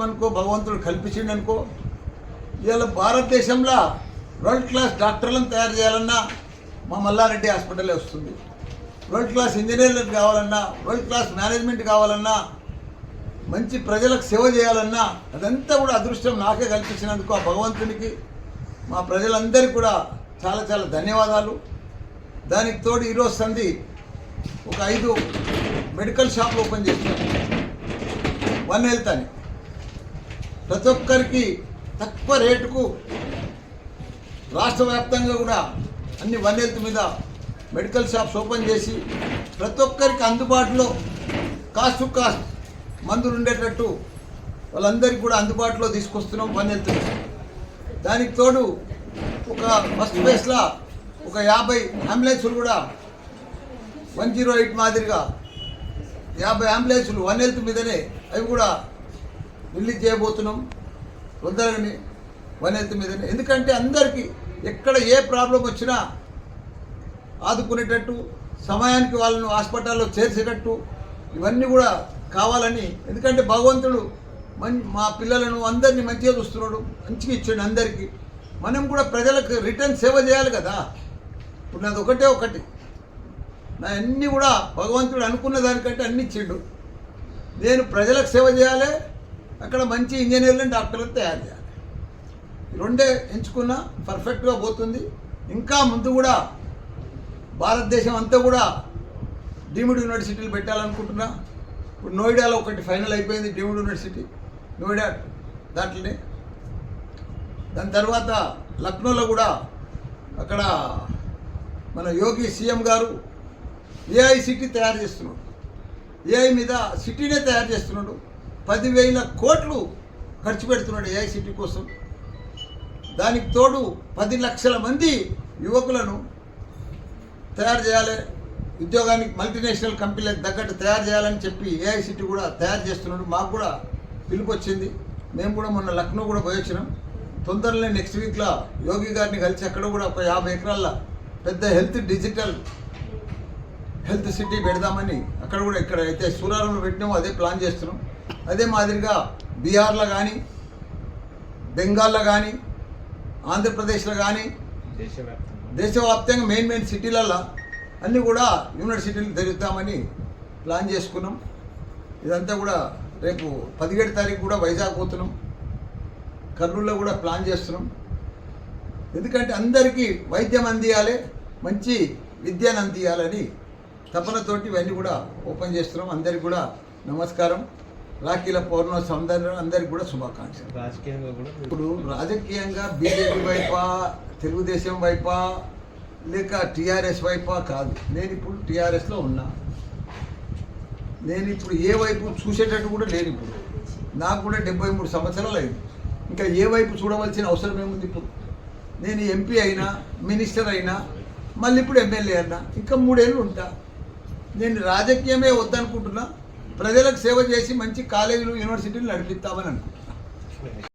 అనుకో భగవంతుడు కల్పించిండు అనుకో ఇవాళ భారతదేశంలో వరల్డ్ క్లాస్ డాక్టర్లను తయారు చేయాలన్నా మా మల్లారెడ్డి హాస్పిటలే వస్తుంది. వరల్డ్ క్లాస్ ఇంజనీర్లకు కావాలన్నా, వరల్డ్ క్లాస్ మేనేజ్మెంట్ కావాలన్నా, మంచి ప్రజలకు సేవ చేయాలన్నా అదంతా కూడా అదృష్టం నాకే కల్పించినందుకు ఆ భగవంతునికి మా ప్రజలందరికీ కూడా చాలా చాలా ధన్యవాదాలు. దానికి తోడు ఈరోజు సంధి ఒక 5 మెడికల్ షాపులు ఓపెన్ చేస్తున్నాం. వన్ హెల్త్ అని ప్రతి ఒక్కరికి తక్కువ రేటుకు రాష్ట్ర వ్యాప్తంగా కూడా అన్ని వన్ హెల్త్ మీద మెడికల్ షాప్స్ ఓపెన్ చేసి ప్రతి ఒక్కరికి అందుబాటులో కాస్ట్ టు కాస్ట్ మందులు ఉండేటట్టు వాళ్ళందరికీ కూడా అందుబాటులో తీసుకొస్తున్నాం వన్ హెల్త్. దానికి తోడు ఒక ఫస్ట్ ఫేస్లో ఒక 50 అంబులెన్సులు కూడా 108 మాదిరిగా 50 అంబులెన్సులు వన్ హెల్త్ మీదనే అవి కూడా రిలీజ్ చేయబోతున్నాం తొందరగానే వన్ హెల్త్ మీదనే. ఎందుకంటే అందరికీ ఎక్కడ ఏ ప్రాబ్లం వచ్చినా ఆదుకునేటట్టు, సమయానికి వాళ్ళను హాస్పిటల్లో చేర్చేటట్టు ఇవన్నీ కూడా కావాలని. ఎందుకంటే భగవంతుడు మా పిల్లలను అందరినీ మంచిగా చూస్తున్నాడు, మంచిగా ఇచ్చాడు అందరికీ. మనం కూడా ప్రజలకు రిటర్న్ సేవ చేయాలి కదా. ఇప్పుడు నాది ఒకటి నా అన్నీ కూడా భగవంతుడు అనుకున్న దానికంటే అన్ని ఇచ్చిండు. నేను ప్రజలకు సేవ చేయాలి, అక్కడ మంచి ఇంజనీర్లను డాక్టర్లను తయారు చేయాలి. రెండే ఎంచుకున్నా పర్ఫెక్ట్గా పోతుంది. ఇంకా ముందు కూడా భారతదేశం అంతా కూడా డీమ్డ్ యూనివర్సిటీలు పెట్టాలనుకుంటున్నా. ఇప్పుడు నోయిడాలో ఒకటి ఫైనల్ అయిపోయింది, డీమ్డ్ యూనివర్సిటీ నోయిడా దాంట్లోనే. దాని తర్వాత లక్నోలో కూడా అక్కడ మన యోగి సీఎం గారు ఏఐ సిటీ తయారు చేస్తున్నాడు. ఏఐ మీద సిటీనే తయారు చేస్తున్నాడు. 10,000 కోట్లు ఖర్చు పెడుతున్నాడు ఏఐ సిటీ కోసం. దానికి తోడు 10 లక్షల మంది యువకులను తయారు చేయాలి, ఉద్యోగానికి మల్టీనేషనల్ కంపెనీలకు తగ్గట్టు తయారు చేయాలని చెప్పి ఏఐ సిటీ కూడా తయారు చేస్తున్నాడు. మాకు కూడా పిలుపు వచ్చింది. మేము కూడా మొన్న లక్నో కూడా పోయి వచ్చినాం. తొందరలో నెక్స్ట్ వీక్లో యోగి గారిని కలిసి అక్కడ కూడా ఒక 50 ఎకరాల పెద్ద డిజిటల్ హెల్త్ సిటీ పెడదామని అక్కడ కూడా ఇక్కడ అయితే సూరారంలో పెట్టినామో అదే ప్లాన్ చేస్తున్నాం. అదే మాదిరిగా బీహార్లో కానీ, బెంగాల్లో కానీ, ఆంధ్రప్రదేశ్లో కానీ దేశవ్యాప్తంగా మెయిన్ సిటీలలో అన్నీ కూడా యూనివర్సిటీలు జరుగుతామని ప్లాన్ చేసుకున్నాం. ఇదంతా కూడా రేపు 17 తారీఖు కూడా వైజాగ్ పోతున్నాం, కర్నూలులో కూడా ప్లాన్ చేస్తున్నాం. ఎందుకంటే అందరికీ వైద్యం అందియాలి, మంచి విద్యను అందియాలని తపనతోటి ఇవన్నీ కూడా ఓపెన్ చేస్తున్నాం. అందరికీ కూడా నమస్కారం. రాఖీల పౌర్ణమి అందరికీ కూడా శుభాకాంక్షలు. రాజకీయంగా కూడా ఇప్పుడు రాజకీయంగా బీజేపీ వైపా, తెలుగుదేశం వైపా, లేక టీఆర్ఎస్ వైపా కాదు. నేను ఇప్పుడు టీఆర్ఎస్లో ఉన్నా. నేను ఇప్పుడు ఏ వైపు చూసేటట్టు కూడా లేను. ఇప్పుడు నాకు కూడా 73 సంవత్సరాలు అయింది. ఇంకా ఏ వైపు చూడవలసిన అవసరం ఏముంది? ఇప్పుడు నేను ఎంపీ అయినా, మినిస్టర్ అయినా, మళ్ళీ ఇప్పుడు ఎమ్మెల్యే అయినా, ఇంకా 3 ఏళ్ళు ఉంటా. నేను రాజకీయమే వద్దనుకుంటున్నా. ప్రజలకు సేవ చేసి మంచి కాలేజీలు, యూనివర్సిటీలు నడిపిస్తామని అనుకుంటున్నా.